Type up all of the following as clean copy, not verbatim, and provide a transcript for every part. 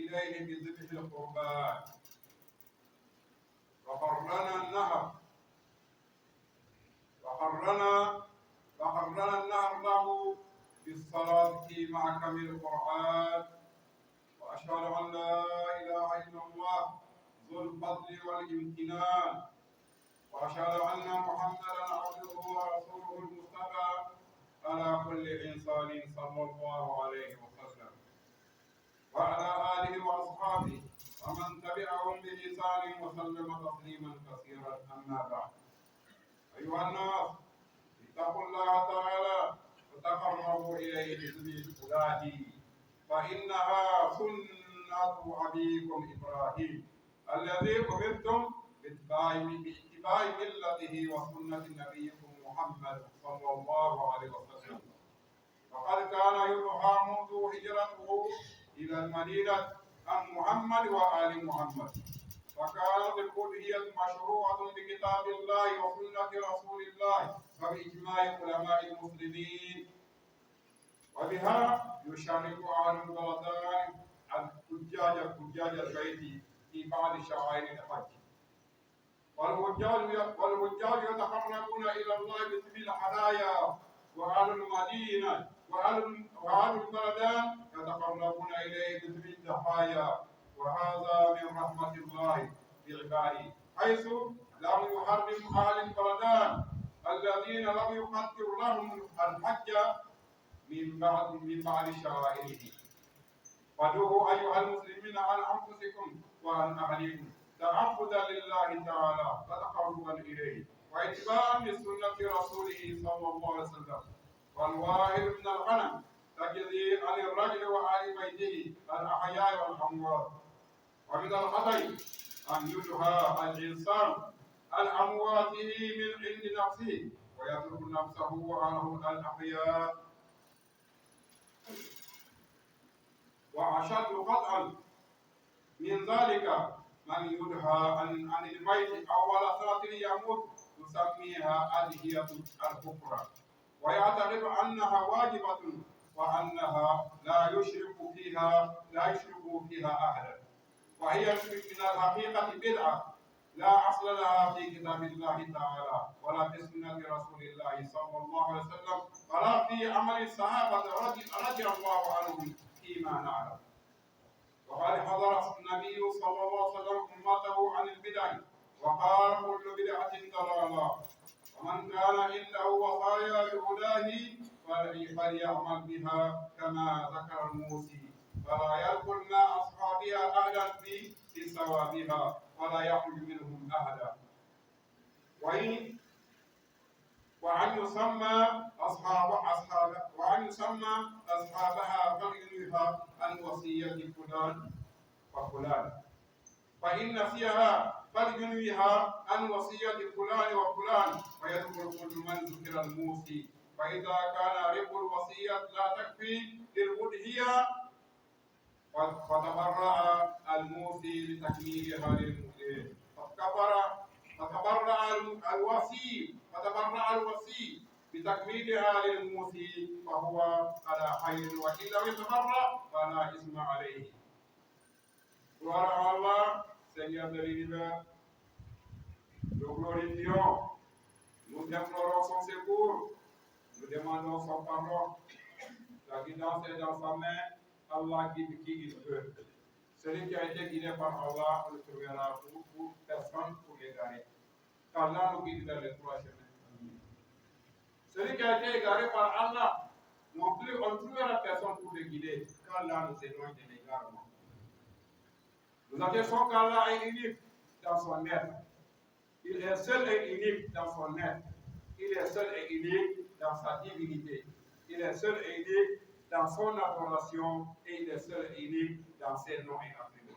إليه بذبح القربان وحرنا النهر له بالصلاة مع كمال القرآن. وأشهد أن لا إله إلا الله ذو الفضل والامتنان. وأشهد أن محمدا عبده ورسوله المصطفى على كل إنسان صلى الله عليه وسلم وعلى آله وأصحابه ومن تبعهم بإحسان وسلم تسليما كثيرا. أما بعد، أيها الناس، اتقوا الله تعالى وتقربوا إليه بذكر الله، فإنها سنة أبيكم إبراهيم الذي أمرتم باتباع ملته وسنة نبيكم محمد صلى الله عليه وسلم. وقد كان يضحى منذ هجرته إلى المدينة عن محمد وآل محمد، فكانت الأضحية مشروعة بكتاب الله وسنة رسول الله وبإجماع علماء المسلمين، وبها يشارك أهل البلدان حجاج البيت في بعض شعائر الحج. والحجاج يتقربون إلى الله بسبيل الهدايا، وأهل المدينة وأهل البلدان يتقربون إليه بسبيل الضحايا. وهذا من رحمة الله بعباده، حيث لم يحرم أهل البلدان الذين لم يقدر لهم الحج من بعد شرائعه. فادعوا أيها المسلمين عن أنفسكم وعن أهلكم تعبدا لله تعالى وتقربا إليه واتباعا لسنة رسوله صلى الله عليه وسلم. والواحد من الغنم تجزي عن الرجل وآل بيته الأحياء والأموات. ومن الخطأ أن يدعى الإنسان عن أمواته من عند نفسه ويترك نفسه وأهله الأحياء. وأشد قطعا من ذلك من يدعى عن الميت أول سنة يموت يسميها أضحية الكفر، ويعتقد أنها واجبة وأنها لا يشرك فيها أحدا، وهي من الحقيقة بدعة لا أصل لها في كتاب الله تعالى ولا في سنة رسول الله صلى الله عليه وسلم ولا في عمل الصحابة رضي الله عنهم فيما نعلم. وقد حذر النبي صلى الله عليه وسلم أمته عن البدع وقال كل بدعة ضلالة، ومن كان عنده وصايا بهداه فليعمل بها كما ذكر الموسي، فلا يدخل مع أصحابها أحدا في ثوابها ولا يخرج منهم أحدا. وأن يسمى أصحابها فلينهها عن وصية فلان وفلان، فإن نسيها فلينهها عن وصية فلان وفلان، ويدخل كل من ذكر الموصي. فإذا كان رب الوصية لا تكفي للأضحية فتبرع الموصي لتكميلها للمسلم، فتبرع الوصي بتكميلها للموصي فهو على خير، وإن لم يتبرع فلا إثم عليه. Gloire à Allah, Seigneur de l'univers, nous glorifions, nous déplorons son secours, nous demandons son pardon. La guidance est dans sa main, Allah guide qui il veut. Celui qui a été guidé par Allah ne trouvera pour personne pour l'égarer. Allah nous guide dans les trois chemins. Celui qui a été égaré par Allah, non plus on ne trouvera personne pour le guider, qu'Allah nous éloigne de l'égarement. Nous attestons qu'Allah est unique dans son être. Il est seul et unique dans son être. Il est seul et unique dans sa divinité. Il est seul et unique dans son adoration et il est seul et unique dans ses noms et attributs.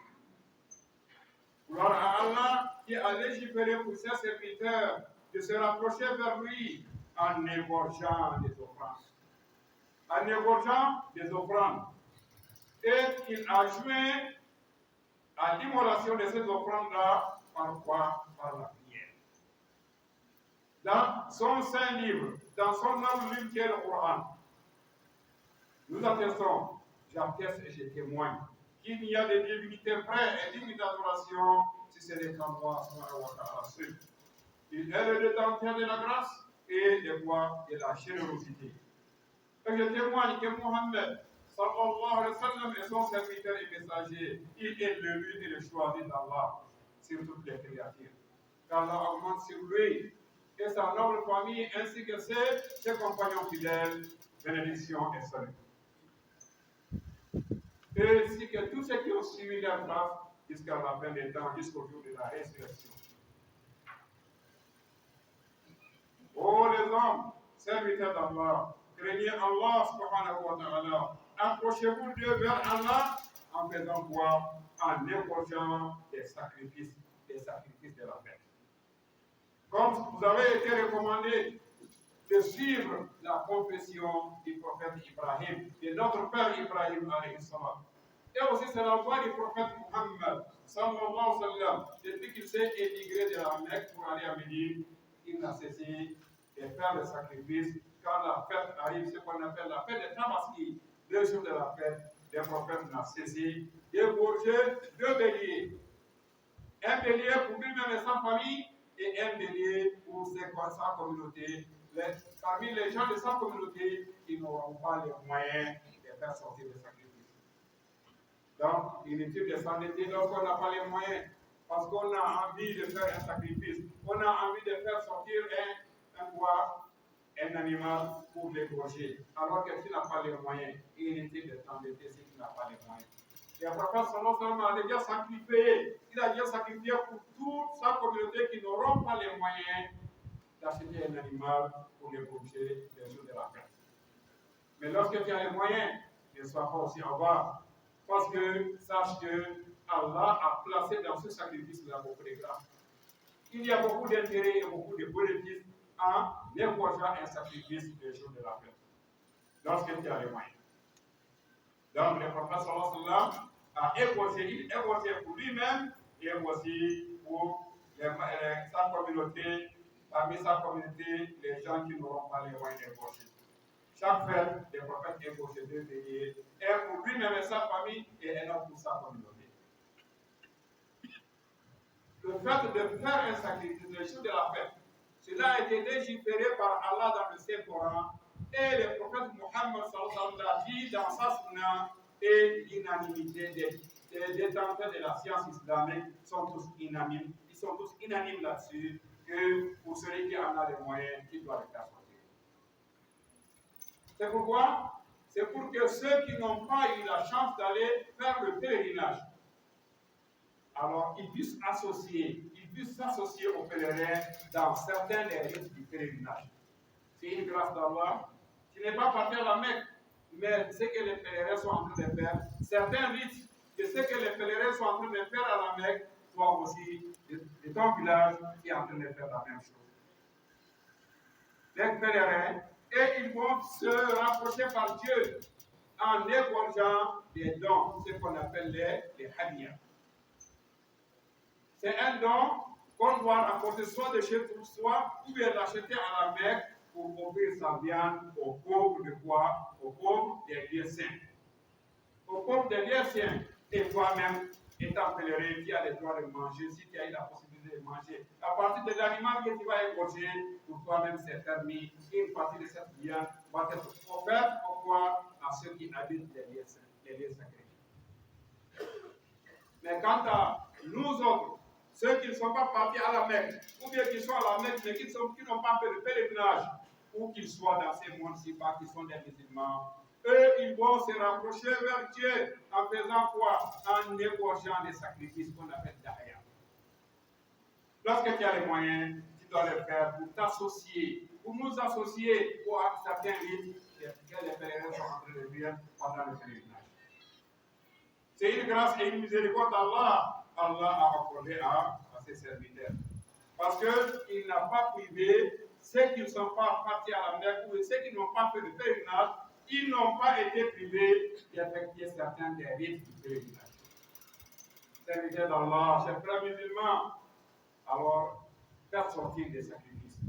Gloire à Allah qui a légiféré pour ses serviteurs de se rapprocher vers lui en égorgeant des offrandes. En égorgeant des offrandes. Et il a joint à l'immolation de ces offrandes-là, par quoi? Par la prière. Dans son saint livre, dans son noble livre qui est le Coran, nous attestons, j'atteste et je témoigne qu'il n'y a des divinités prêts et dignes d'adoration si ce n'est qu'Allah subhanahu wa ta'ala seul. Il est le détenteur de la grâce et de quoi? De la générosité. Et je témoigne que Mohammed sallallahu alayhi wa sallam est son serviteur et messager. Il est l'élu et le choisi d'Allah sur toutes les créatures. Qu'Allah augmente sur lui et sa noble famille ainsi que ses compagnons fidèles, bénédiction et salut. Et ainsi que tous ceux qui ont suivi leur trace jusqu'à la fin des temps, jusqu'au jour de la résurrection. Oh les hommes, serviteurs d'Allah, craignez Allah subhanahu wa ta'ala. Approchez-vous d'eux vers Allah en faisant quoi? En épogeant des sacrifices de la fête. Comme vous avez été recommandé de suivre la confession du prophète Ibrahim, de notre père Ibrahim alayhi salam. Et aussi c'est la voie du prophète Muhammad sallallahu alayhi wa sallam. Depuis qu'il s'est émigré de la Mecque pour aller à Médine, il n'a cessé de faire le sacrifice. Quand la fête arrive, ce qu'on appelle la fête des Tabaski, le jour de la fête, le prophète n'a cessé d'égorger 2 béliers. Un bélier pour lui-même et sa famille, et un bélier pour sa communauté. Parmi les gens de sa communauté, ils n'auront pas les moyens de faire sortir le sacrifice. Donc, inutile de s'endetter lorsqu'on n'a pas les moyens, parce qu'on a envie de faire un sacrifice, on a envie de faire sortir un animal pour l'égorger, alors que tu n'as pas les moyens. Inutile de s'endetter si tu n'as pas les moyens. Et le prophète sallallahu a déjà sacrifié, il a déjà sacrifié pour toute sa communauté qui n'auront pas les moyens d'acheter un animal pour l'égorger le jour de la fête. Mais lorsque tu as les moyens, ne sois pas aussi avare. Parce que sache que Allah a placé dans ce sacrifice-là beaucoup de grâce. Il y a beaucoup d'intérêt et beaucoup de bénéfices en égorgeant un sacrifice le jour de la fête. Lorsque tu as les moyens. Donc le prophète sallallahu alayhi wa sallam a égorgé pour lui-même et aussi pour sa communauté, parmi sa communauté, les gens qui n'auront pas les moyens d'égorger. Chaque fête, le prophète égorge 2 béliers, un pour lui-même et sa famille et un autre pour sa communauté. Le fait de faire un sacrifice le jour de la fête, cela a été légiféré par Allah dans le Saint-Coran et le prophète Muhammad sallallahu alayhi wa sallam l'a dit dans sa sunna et l'unanimité des détenteurs de la science islamique sont tous unanimes. Ils sont tous unanimes là-dessus que pour celui qui en a les moyens, il doit le faire sortir. C'est pourquoi? C'est pour que ceux qui n'ont pas eu la chance d'aller faire le pèlerinage, alors ils puissent s'associer aux pèlerins dans certains des rites du pèlerinage. C'est une grâce d'Allah. Tu n'es pas parti à la Mecque, mais ce que les pèlerins sont en train de faire, certains rites de ce que les pèlerins sont en train de faire à la Mecque, toi aussi, de ton village, qui est en train de faire la même chose. Les pèlerins, et ils vont se rapprocher par Dieu en égorgeant des dons, ce qu'on appelle les hadiyas. C'est un don qu'on doit apporter soit de chez soi ou bien l'acheter à la Mecque pour offrir sa viande aux pauvres de quoi? Aux pauvres des lieux saints. Aux pauvres des lieux saints. Et toi-même, étant pèlerin qui a le droit de manger, si tu as eu la possibilité de manger, à partir de l'animal que tu vas égorger, pour toi-même c'est permis. Une partie de cette viande va être offerte à ceux qui habitent les lieux sacrés. Mais quant à nous autres, ceux qui ne sont pas partis à la Mecque, ou bien qui sont à la Mecque, mais qui n'ont pas fait de pèlerinage, ou qu'ils soient dans ces mondes-ci, qui sont des musulmans, eux, ils vont se rapprocher vers Dieu en faisant quoi? En égorgeant des sacrifices qu'on appelle d'ahya. Lorsque tu as les moyens, tu dois le faire pour t'associer, pour nous associer à certains rites que les pèlerins sont en train de vivre pendant le pèlerinage. C'est une grâce et une miséricorde d'Allah. Allah a accordé à ses serviteurs. Parce qu'il n'a pas privé ceux qui ne sont pas partis à la Mecque ou ceux qui n'ont pas fait de pèlerinage, ils n'ont pas été privés d'effectuer certains des rites du pèlerinage. Serviteurs d'Allah, chers frères musulmans, alors faites sortir des sacrifices.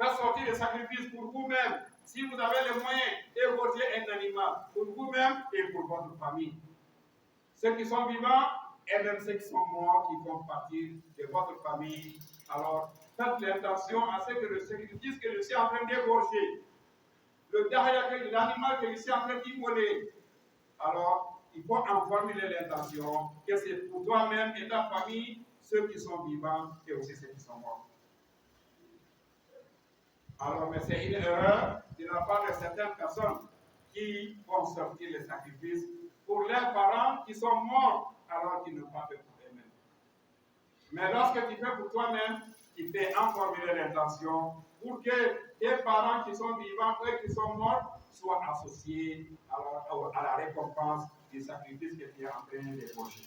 Faites sortir des sacrifices pour vous-même. Si vous avez les moyens, égorgez un animal pour vous-même et pour votre famille. ceux qui sont vivants et même ceux qui sont morts, qui font partie de votre famille. Alors, faites l'intention à ce que le sacrifice que je suis en train d'égorger, le derrière l'animal que je suis en train d'immoler, alors, il faut en formuler l'intention que c'est pour toi-même et ta famille, ceux qui sont vivants et aussi ceux qui sont morts. Alors, mais c'est une erreur de la part de certaines personnes qui vont sortir les sacrifices pour leurs parents qui sont morts alors qu'ils n'ont pas fait pour eux-mêmes. Mais lorsque tu fais pour toi-même, tu fais en formuler l'intention pour que tes parents qui sont vivants et qui sont morts soient associés à la récompense du sacrifice que tu es en train d'ébaucher.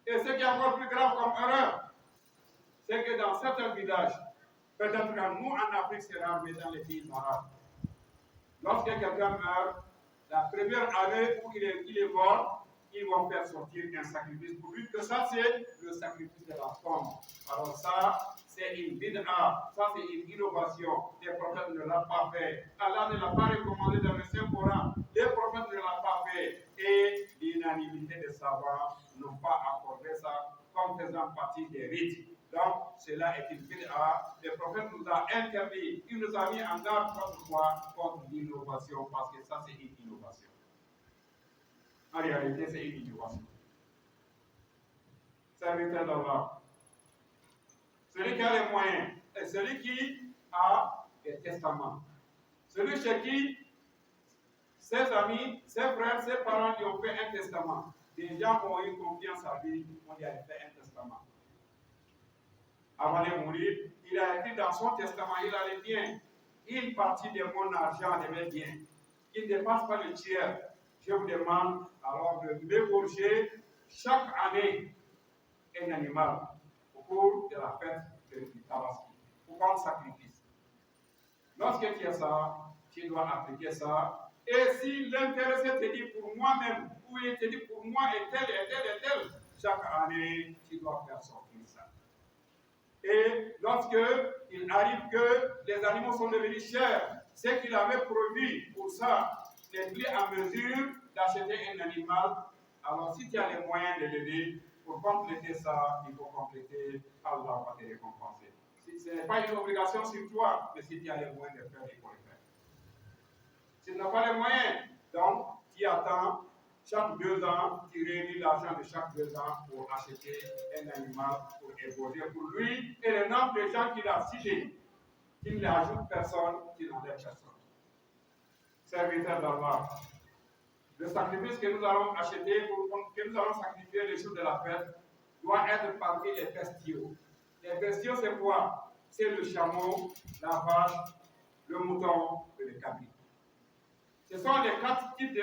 Et ce qui est encore plus grave comme erreur, c'est que dans certains villages, peut-être que nous en Afrique c'est rare, mais dans les pays arabes, lorsque quelqu'un meurt, la première année où il est mort, ils vont faire sortir un sacrifice pour lui, que ça c'est le sacrifice de la tombe. Alors ça, c'est une bid'a, ça c'est une innovation. Les prophètes ne l'ont pas fait. Allah ne l'a pas recommandé dans le Saint-Coran. Les prophètes ne l'ont pas fait. Et l'unanimité des savants n'ont pas accordé ça comme faisant partie des rites. Donc, cela est une bid'a. Le prophète nous a interdit, il nous a mis en garde contre l'innovation, parce que ça c'est une innovation. En réalité, c'est une innovation. Serviteur d'Allah. Celui qui a les moyens et celui qui a des testaments. Celui chez qui ses amis, ses frères, ses parents lui ont fait un testament. Des gens ont eu confiance à lui, on lui a fait un testament. Avant de mourir, il a écrit dans son testament, il a les biens. Une partie de mon argent, de mes biens, qui ne dépasse pas le tiers. Je vous demande alors de m'égorger chaque année un animal au cours de la fête du Tabaski, pour comme sacrifice. Lorsque tu as ça, tu dois appliquer ça. Et si l'intéressé te dit pour moi-même, ou il te dit pour moi et tel et tel et tel, chaque année, tu dois faire sortir ça. Et lorsque il arrive que les animaux sont devenus chers, ce qu'il avait produit pour ça n'est plus en mesure d'acheter un animal, alors si tu as les moyens de l'aider, pour compléter ça, il faut compléter, Allah va te récompenser. Ce n'est pas une obligation sur toi, mais si tu as les moyens de faire, il faut le faire. Si tu n'as pas les moyens, donc tu attends chaque 2 ans, tu réunis l'argent de chaque 2 ans pour acheter un animal, pour ébaucher pour lui et le nombre de gens qu'il a cités, qu'il n'ajoute personne, qu'il n'enlève personne. Serviteur d'Allah. Le sacrifice que nous allons acheter, que nous allons sacrifier le jour de la fête, doit être parmi les bestiaux. Les bestiaux, c'est quoi? C'est le chameau, la vache, le mouton et le cabri. Ce sont les 4 types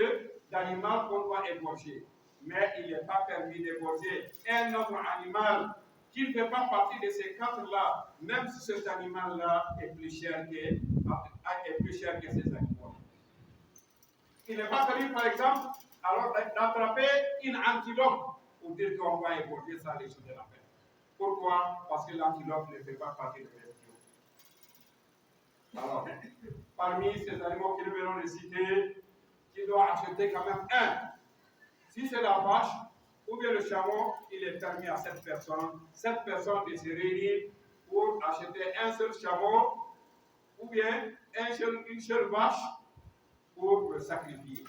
d'animaux qu'on doit égorger. Mais il n'est pas permis d'égorger un autre animal qui ne fait pas partie de ces 4-là, même si cet animal-là est plus cher que ces animaux. Il n'est pas permis, par exemple, alors d'attraper une antilope pour dire qu'on va égorger ça les jours de la fête. Pourquoi? Parce que l'antilope ne fait pas partie de bestiaux. Alors, parmi ces animaux que nous venons de citer, qui doit acheter quand même un. Si c'est la vache ou bien le chameau, il est permis à 7 personnes de se réunir pour acheter un seul chameau ou bien une seule vache pour le sacrifier.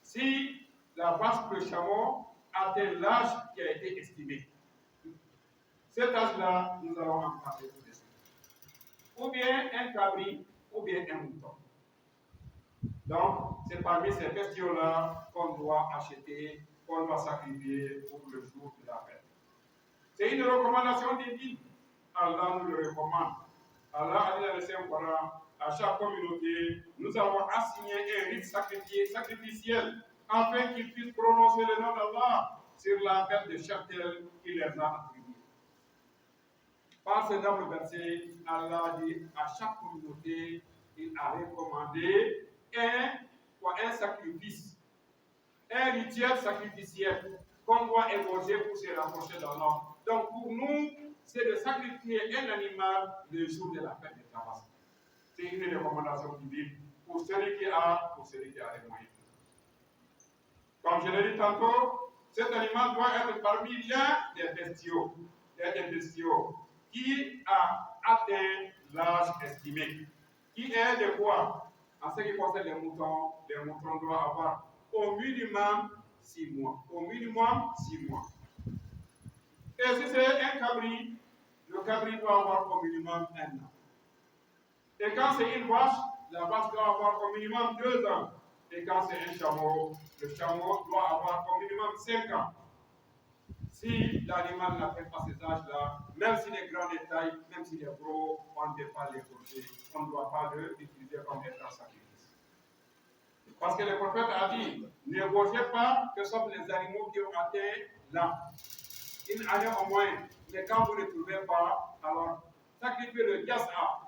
Si la vache ou le chameau atteint l'âge qui a été estimé, cet âge-là, nous allons en parler tout de suite. Ou bien un cabri, ou bien un mouton. Donc, c'est parmi ces bestiaux-là qu'on doit acheter, qu'on doit sacrifier pour le jour de la fête. C'est une recommandation divine. Allah nous le recommande. Allah a dit dans le Saint-Coran, à chaque communauté, nous avons assigné un rite sacrificiel afin qu'ils puissent prononcer le nom d'Allah sur la fête de Châtel qu'il les a attribué. Par ce noble verset, Allah dit à chaque communauté, il a recommandé un sacrifice, un rituel sacrificiel qu'on doit égorger pour se rapprocher d'Allah. Donc pour nous, c'est de sacrifier un animal le jour de la fête de Tabaski. C'est une recommandation divine pour celui qui a les moyens. Comme je l'ai dit tantôt, cet animal doit être parmi l'un des bestiaux qui a atteint l'âge estimé. Qui est de quoi? En ce qui concerne les moutons doivent avoir au minimum 6 mois. Au minimum 6 mois. Et si c'est un cabri, le cabri doit avoir au minimum 1 an. Et quand c'est une vache, la vache doit avoir au minimum 2 ans. Et quand c'est un chameau, le chameau doit avoir au minimum 5 ans. Si l'animal n'atteint pas ces âges-là, même s'il est grand de taille, même s'il est gros, on ne peut pas l'égorger. On ne doit pas l'utiliser comme étant sacrifice. Parce que le prophète a dit, n'égorgez pas que sont les animaux qui ont atteint là. Une année au moins. Mais quand vous ne trouvez pas, alors sacrifiez le gaza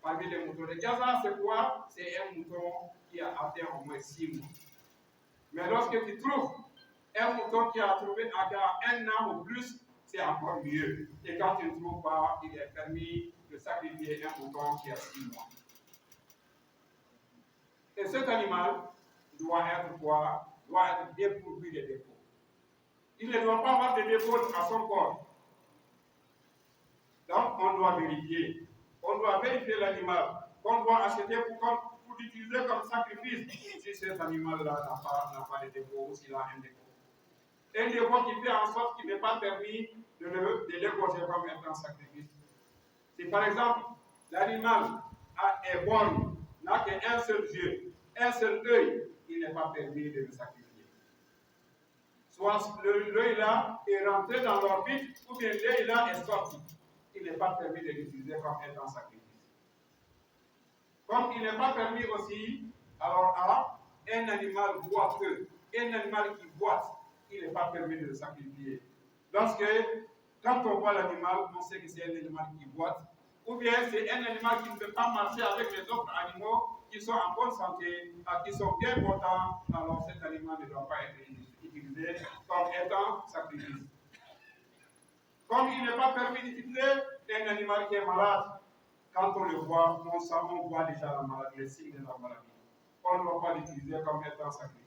parmi les moutons. Le gaza, c'est quoi? C'est un mouton qui a atteint au moins 6 mois. Mais lorsque tu trouves un mouton qui a trouvé à 1 an ou plus, c'est encore mieux. Et quand tu ne trouves pas, il est permis de sacrifier un mouton qui a 6 mois. Et cet animal doit être quoi? Doit être dépourvu de défauts. Il ne doit pas avoir de défauts à son corps. Donc, on doit vérifier. On doit vérifier l'animal qu'on doit acheter pour l'utiliser comme sacrifice. Si cet animal-là n'a pas de défaut ou s'il a un défaut. Un défaut qui fait en sorte qu'il n'est pas permis de l'égorger comme étant sacrifice. Si par exemple, l'animal est borgne, n'a qu'un seul yeux, un seul œil, il n'est pas permis de le sacrifier. Soit l'œil-là est rentré dans l'orbite, ou bien l'œil-là est sorti. Il n'est pas permis de l'utiliser comme étant sacrifice. Comme il n'est pas permis aussi, alors à un animal boiteux, un animal qui boite, il n'est pas permis de le sacrifier. Quand on voit l'animal, on sait que c'est un animal qui boite, ou bien c'est un animal qui ne peut pas marcher avec les autres animaux qui sont en bonne santé, qui sont bien portants, alors cet animal ne doit pas être utilisé comme étant sacrifice. Comme il n'est pas permis d'utiliser un animal qui est malade, quand on le voit, on voit déjà la maladie, les signes de la maladie. On ne doit pas l'utiliser comme étant sacrifice.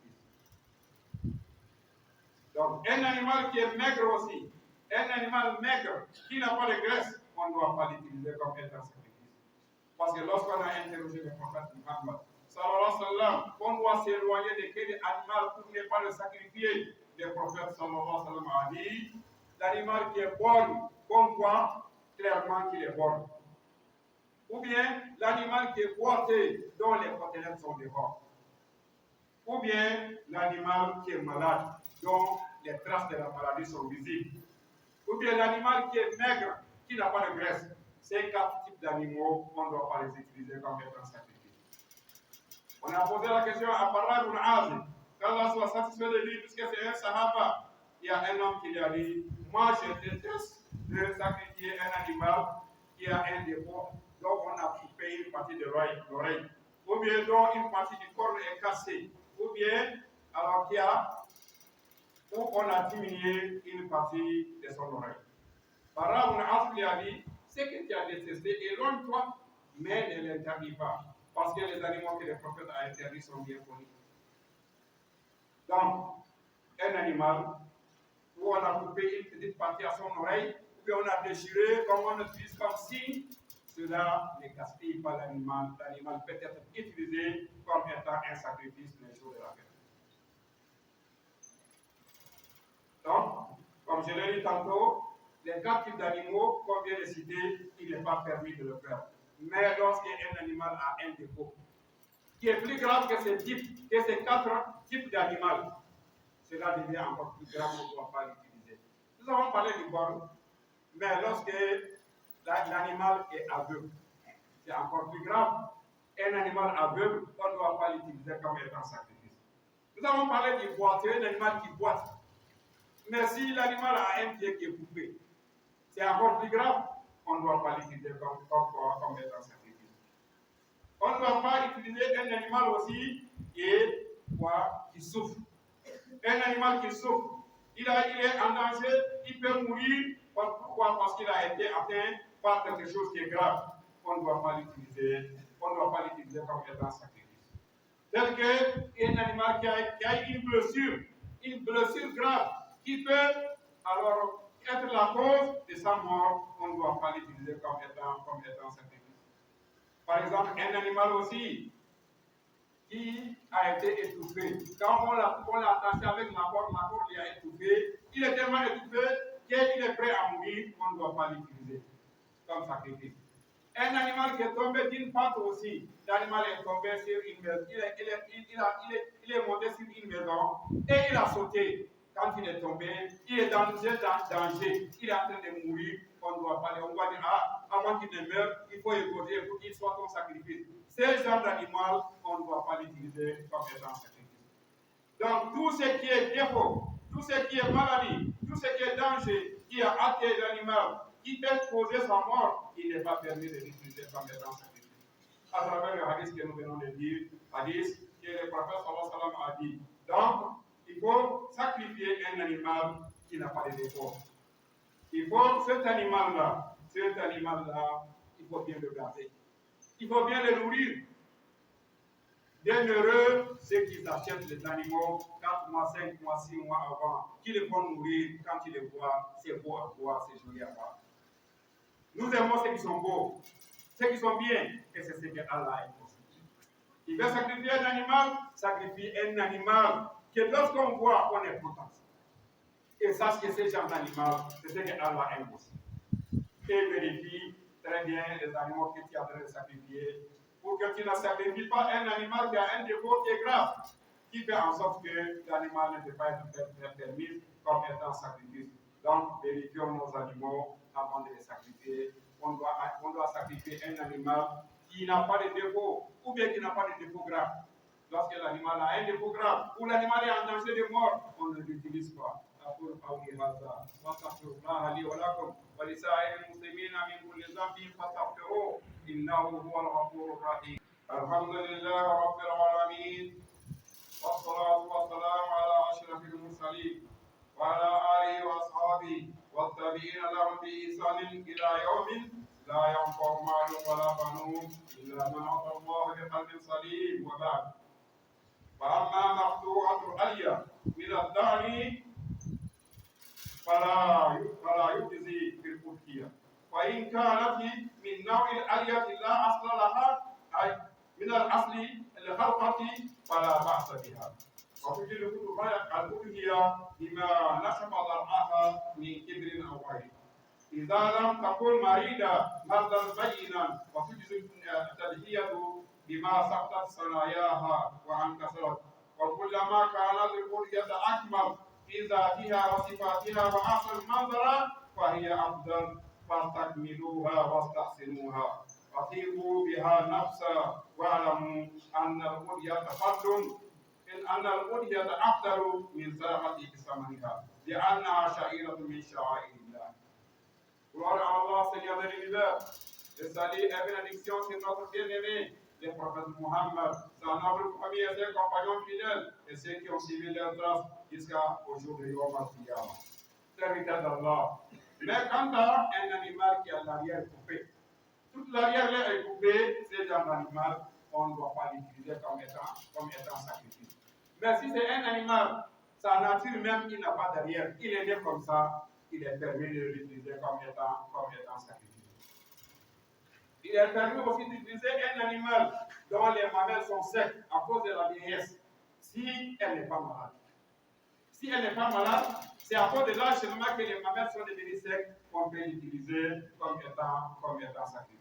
Donc, un animal qui est maigre aussi, un animal maigre qui n'a pas de graisse, on ne doit pas l'utiliser comme étant sacrifice. Parce que lorsqu'on a interrogé le prophète Muhammad, sallallahu alayhi wa sallam, on doit s'éloigner de quel animal pour ne pas le sacrifier. Le prophète sallallahu alayhi wa sallam a dit, l'animal qui est borgne, qu'on voit clairement qu'il est borgne. Ou bien l'animal qui est boité, dont les côtelettes sont dehors. Ou bien l'animal qui est malade, dont les traces de la maladie sont visibles. Ou bien l'animal qui est maigre, qui n'a pas de graisse. Ces 4 types d'animaux, on ne doit pas les utiliser comme étant sacrifiés. On a posé la question à Barra ibn Azib. Qu'Allah soit satisfait de lui, puisque c'est un sahaba. Il y a un homme qui lui a dit, moi je déteste de sacrifier un animal qui a un défaut, donc on a coupé une partie de l'oreille, ou bien dont une partie du corps est cassée, ou bien alors où on a diminué une partie de son oreille. Barra ibn Azib lui a dit, ce que tu as détesté, éloigne-toi, mais ne l'interdis pas, parce que les animaux que le prophète a interdits sont bien connus. Donc, un animal où on a coupé une petite partie à son oreille, ou bien on a déchiré, comme on utilise comme signe, cela ne gaspille pas l'animal. L'animal peut être utilisé comme étant un sacrifice les jours de la fête. Donc, comme je l'ai dit tantôt, les 4 types d'animaux qu'on vient de citer, il n'est pas permis de le faire. Mais lorsqu'un animal a un défaut, qui est plus grave que ces 4 types d'animaux, cela devient encore plus grave, on ne doit pas l'utiliser. Nous avons parlé du borgne, mais lorsque l'animal est aveugle, c'est encore plus grave. Un animal aveugle, on ne doit pas l'utiliser comme étant sacrifice. Nous avons parlé du boiteux, un animal qui boite. Mais si l'animal a un pied qui est coupé, c'est encore plus grave, on ne doit pas l'utiliser comme étant sacrifice. On ne doit pas utiliser un animal aussi qui souffre. Un animal qui souffre, il est en danger, il peut mourir. Pourquoi? Parce qu'il a été atteint par quelque chose qui est grave. On ne doit pas l'utiliser comme étant sacrifice. Tel qu'un animal qui a une blessure, une blessure grave qui peut alors être la cause de sa mort, on ne doit pas l'utiliser comme étant sacrifice. Par exemple, un animal aussi qui a été étouffé. Quand on l'a attaché avec la corde lui a étouffé. Il est tellement étouffé qu'il est prêt à mourir, on ne doit pas l'utiliser comme sacrifice. Un animal qui est tombé d'une pente aussi, l'animal est tombé sur une maison, il est monté sur une maison et il a sauté. Quand il est tombé, il est dans danger, il est en train de mourir, on ne doit pas on doit dire, avant qu'il ne meure, il faut égorger pour qu'il soit ton sacrifice. Ce genre d'animal, on ne doit pas l'utiliser comme étant sacrifice. Donc, tout ce qui est défaut, tout ce qui est maladie, tout ce qui est danger, qui a atteint l'animal, qui peut causer sa mort, il n'est pas permis de l'utiliser comme étant sacrifice. À travers le hadith que nous venons de dire, hadith que le prophète sallallahu alayhi wa sallam a dit. Donc, il faut sacrifier un animal qui n'a pas de défaut. Il faut cet animal-là, il faut bien le garder. Il faut bien le nourrir. Bienheureux ceux qui achètent les animaux 4 mois, 5 mois, 6 mois avant, qui les font nourrir, quand ils les voient, c'est beau à voir, c'est joli à voir. Nous aimons ceux qui sont beaux, ceux qui sont bien, et c'est ce que Allah aime aussi. Il veut sacrifier un animal, sacrifie un animal que lorsqu'on voit, on est content. Et sache que ce genre d'animal, c'est ce que Allah aime aussi. Et vérifie très bien les animaux que tu as de sacrifier, pour que tu ne sacrifies pas un animal qui a un défaut qui est grave, qui fait en sorte que l'animal ne peut pas être permis comme étant sacrifice. Donc, vérifions nos animaux avant de les sacrifier. On doit sacrifier un animal qui n'a pas de défaut, ou bien qui n'a pas de défaut grave. Lorsque l'animal a un défaut grave, ou l'animal est en danger de mort, on ne l'utilise pas. أقول قولي هذا وأستغفر الله لي ولكم ولسائر المسلمين من كل ذنب فاستغفروه إنه هو الغفور الرحيم. الحمد لله رب العالمين والصلاة والسلام على أشرف المرسلين وعلى آله وأصحابه والتابعين لهم بإحسان إلى يوم لا ينفع مال ولا بنون إلا من أتى الله بقلب سليم. وبعد، فأما مقطوعة الألية من الدار فلا يجزي في الأضحية، وإن كانت من نوع الألية لا أصل لها أي من الأصل الخلقة فلا بأس بها، وتجزي الأضحية بما نشب ضرعها من كبر أو غيره. إذا لم تكن مريضة مرضا بينا وتجزي التضحية بما سقطت صناياها وانكسرت، وكلما كانت الأضحية أكمل في ذاتها وصفاتها وأحسن منظرا فهي أفضل، فاستكملوها واستحسنوها وطيبوا بها نفسا واعلموا أن الأضحية فضل، أن الأضحية أفضل من صدقة بثمنها لأنها شعيرة من شعائر الله. Gloire à Allah, Seigneur de l'univers. Le salut et bénédiction sur notre bien-aimé, le prophète Muhammad, son noble famille et ses compagnons fidèles, et ceux qui ont suivi leurs traces jusqu'au jour de Yom al-Qiyamah. Serviteur d'Allah. Mais quant à un animal qui a l'arrière coupé, toute l'arrière est coupée, c'est un animal, on ne doit pas l'utiliser comme étant sacrifice. Mais si c'est un animal, sa nature même, il n'a pas d'arrière, il est né comme ça, il est permis de l'utiliser comme étant sacrifice. Il est permis aussi d'utiliser un animal dont les mamelles sont secs à cause de la vieillesse, si elle n'est pas malade. Si elle n'est pas malade, c'est à cause de l'âge seulement que les mamelles sont devenues secs qu'on peut l'utiliser comme étant sacrifice.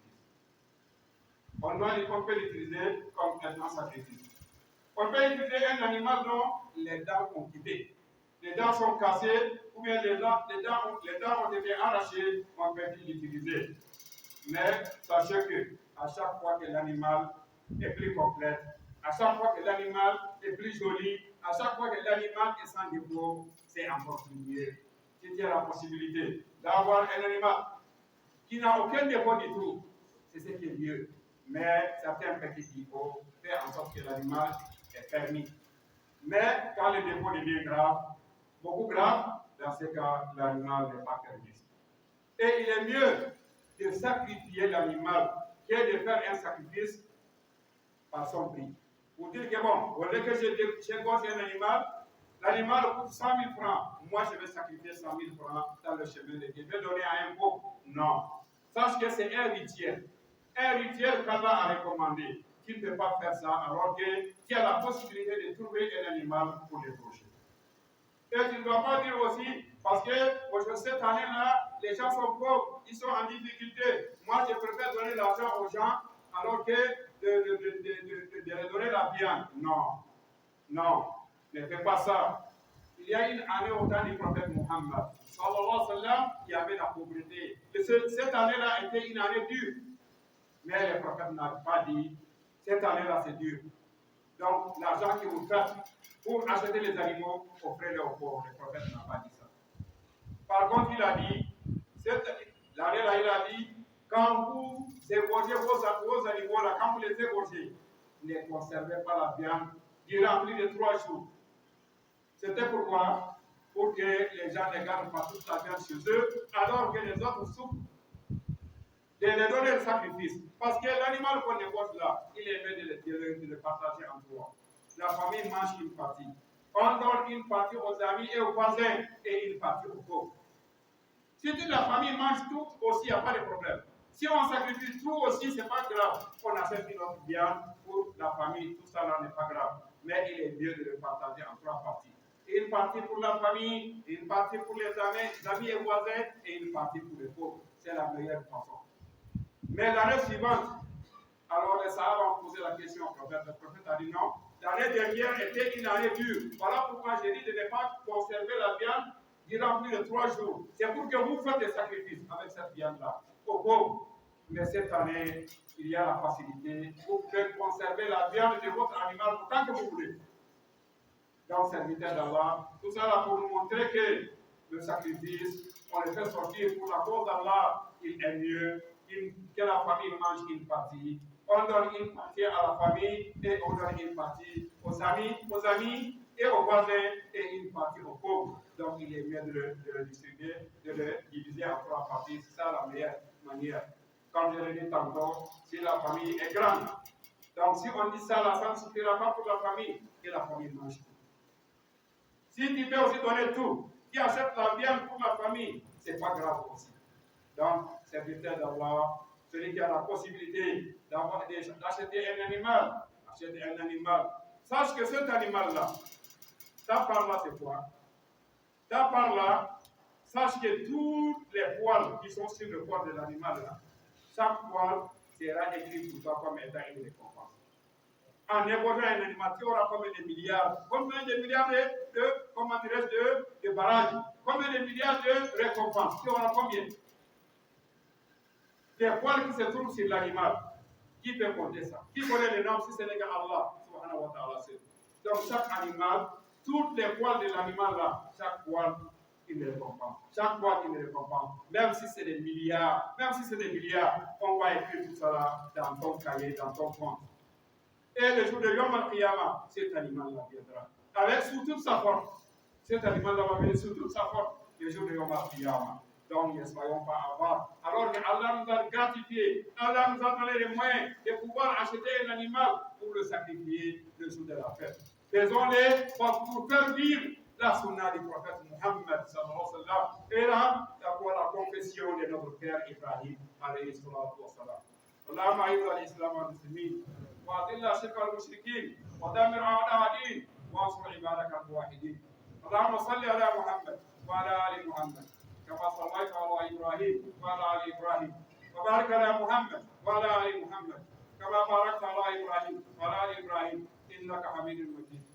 On peut l'utiliser comme étant sacrifice. On peut utiliser un animal dont les dents ont quitté. Les dents sont cassées, ou bien les dents ont été arrachées, on peut l'utiliser. Mais sachez que à chaque fois que l'animal est plus complet, à chaque fois que l'animal est plus joli, à chaque fois que l'animal est sans défaut, c'est encore plus mieux. Si tu as la possibilité d'avoir un animal qui n'a aucun défaut du tout, c'est ce qui est mieux. Mais certains petits défauts font en sorte que l'animal est permis. Mais quand le défaut devient grave, beaucoup grave, dans ce cas, l'animal n'est pas permis. Et il est mieux de sacrifier l'animal que de faire un sacrifice par son prix. Pour dire que bon, au lieu que je dégosse un animal, L'animal coûte 100 000 francs. Moi, je vais sacrifier 100 000 francs dans le chemin de Dieu. Je vais donner à un pauvre. Non. Sache que c'est un rituel. Un rituel qu'Allah a recommandé. Tu ne peux pas faire ça alors que tu as la possibilité de trouver un animal pour les prochains. Et tu ne dois pas dire aussi, parce que cette année-là, les gens sont pauvres, ils sont en difficulté. Moi, je préfère donner l'argent aux gens alors que de leur donner la viande. Non, non, ne fais pas ça. Il y a une année au temps du prophète Muhammad, sallallahu alayhi wa sallam, il y avait la pauvreté. Et cette année-là était une année dure. Mais le prophète n'a pas dit, cette année-là c'est dur. Donc, l'argent que vous faites pour acheter les animaux, offrez-les aux pauvres. Le prophète n'a pas dit ça. Par contre, il a dit, l'année-là, il a dit, quand vous égorgez vos animaux-là, quand vous les égorgez, ne conservez pas la viande durant plus de 3 jours. C'était pourquoi? Pour que les gens ne gardent pas toute la viande chez eux, alors que les autres souffrent de les donner le sacrifice. Parce que l'animal qu'on égorge là, il est mieux de le partager en trois. La famille mange une partie. On donne une partie aux amis et aux voisins et une partie aux pauvres. Si toute la famille mange tout aussi, il n'y a pas de problème. Si on sacrifie tout aussi, ce n'est pas grave. On achète une autre viande pour la famille, tout ça là n'est pas grave. Mais il est mieux de le partager en 3 parties. Une partie pour la famille, une partie pour les amis et voisins et une partie pour les pauvres. C'est la meilleure façon. Mais l'année suivante, alors les Sahaba ont posé la question au prophète. Le prophète a dit non. L'année dernière était une année dure. Voilà pourquoi j'ai dit de ne pas conserver la viande durant plus de 3 jours. C'est pour que vous faites des sacrifices avec cette viande-là, aux pauvres. Mais cette année, il y a la facilité. Vous pouvez conserver la viande de votre animal autant que vous voulez. Donc, serviteur d'Allah, tout ça là pour nous montrer que le sacrifice, on le fait sortir pour la cause d'Allah, il est mieux que la famille mange une partie. On donne une partie à la famille et on donne une partie aux amis et aux voisins et une partie aux pauvres. Donc, il est mieux de le distribuer, de le diviser en 3 parties. C'est ça la meilleure manière. Comme je l'ai dit tantôt, si la famille est grande, donc si on dit ça, là, ça ne suffira pas pour la famille et la famille mange tout. Si tu peux aussi donner tout, qui achète la viande pour la famille, ce n'est pas grave aussi. Donc, serviteur d'Allah, celui qui a la possibilité d'acheter un animal, achète un animal. Sache que cet animal-là, ta part là, c'est quoi? Ta part là, sache que tous les poils qui sont sur le corps de l'animal-là, chaque poil sera écrit pour toi comme étant une récompense. En égorgeant un animal, tu auras combien de milliards de barrages, combien de milliards de récompenses, tu auras combien? Les poils qui se trouvent sur l'animal, qui peut compter ça? Qui connaît les noms si ce n'est qu'Allah subhanahu wa ta'ala seul? Donc chaque animal, tous les poils de l'animal là, chaque poil, il les récompense. Chaque poil, il les récompense. Même si c'est des milliards, on va écrire tout ça là dans ton cahier, dans ton compte. Et le jour de Yom al-Qiyamah, cet animal-là viendra. Avec sous toute sa force. Cet animal-là va venir sous toute sa force le jour de Yom al-Qiyamah. Donc ne soyons pas avares. Alors que Allah nous a gratifié, Allah nous a donné les moyens de pouvoir acheter un animal pour le sacrifier le jour de la fête. Faisons-les pour faire vivre la sunna du prophète Muhammad sallallahu alayhi wa sallam et la confession de notre père Ibrahim alayhi salatu wa salam. اللهم اعز الاسلام والمسلمين واذل الشرك والمشركين ودمر اعداء الدين وانصر عبادك الموحدين. اللهم صل على محمد وعلى ال محمد كما صليت على ابراهيم وعلى ال ابراهيم وبارك على محمد وعلى ال محمد كما باركت على ابراهيم وعلى ال ابراهيم انك حميد مجيد.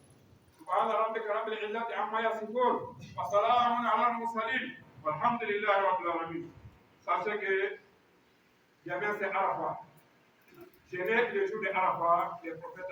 سبحان ربك رب العزه عما يصفون وسلام على المرسلين والحمد لله رب العالمين. Sachez que demain c'est Arafat. Je n'ai le jour de Arafat, les prophètes